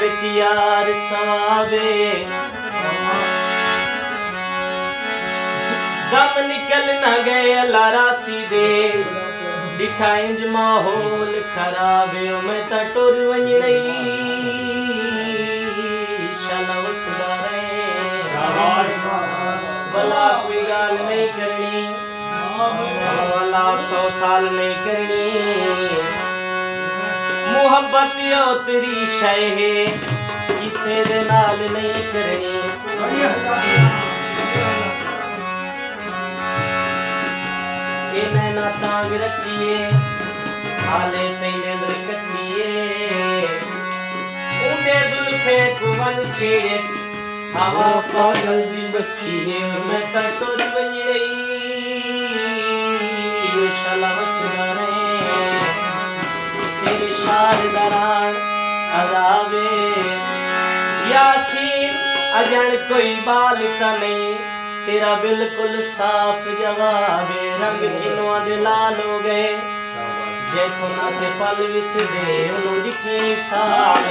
विच यार सवावे दम निकल न गए लारासी दे डिठा इंज माहौल खराब मैं त टुर वञणई शाला वसदा रहे भला कोई गाल नहीं करनी भला 100 साल नहीं करनी मुहब्बत यो तेरी शय है किसे दे नाल नहीं करनी नैना तांग रचिए हाले तेने दर कचिए ऊंदे जुल्फे कुवन छेड़ेस हवा पागल दी बच्चिए मैं टटोर वञणई शाला वसदा रहे तेरे शार दरान अदावे यासीन अजन कोई बाल ता नहीं तेरा बिल्कुल साफ जवाब रंग किनवा दे लाल हो गए जैथों से पल विस दे उनु दिखी साल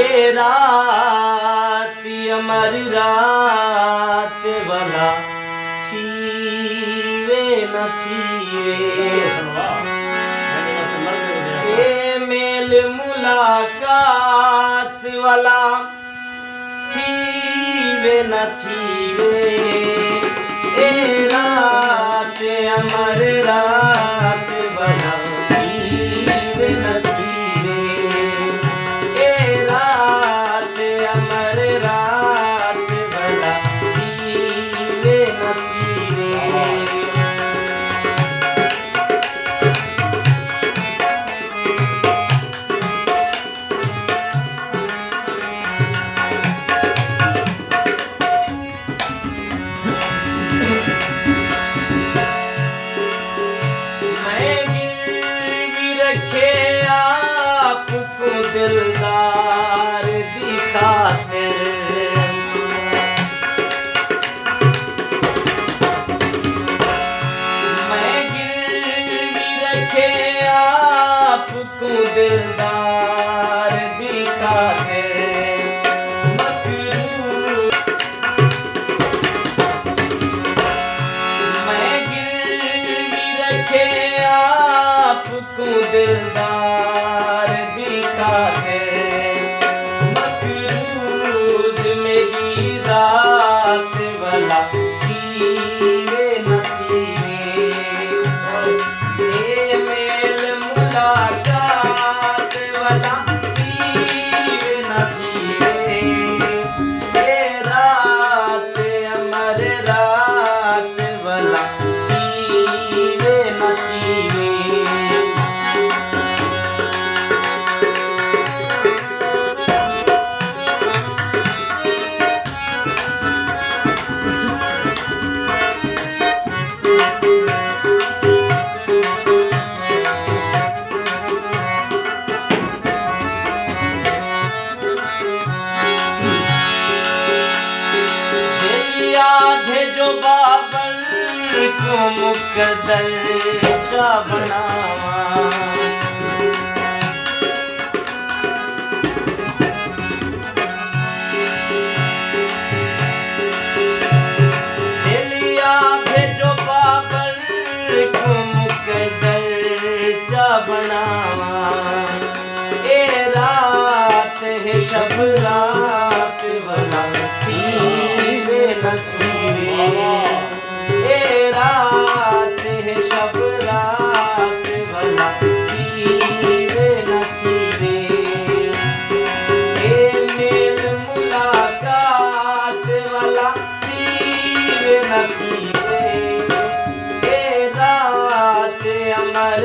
ए रात अमर रात वाला थीवे न थीवे ए मेल मुलाकात वाला थीवे न थीवे ए रात अमर रात वाला थीवे न थीवे ए रात अमर रात वाला थीवे न थीवे दिलदार दिखाते मैं गिरवी रखे आपको दिलदार दिखाते मैं गिरवी रखे आपको दिलदार मकरूज मेरी जात वाला थीवे न थीवे ए मेल मुलाकात वाला थीवे न थीवे ए रात अमर रात वाला थीवे न थीवे आधे जो बाबर को मुकद्दर चा बनावा दिल आधे जो बाबर को मुकद्दर चा बनावा ए रात है शब रात वाला थीवे न थीवे ए रात है शब रात वाला थीवे न थीवे ए मेल मुलाकात वाला थीवे न थीवे ए रात अमर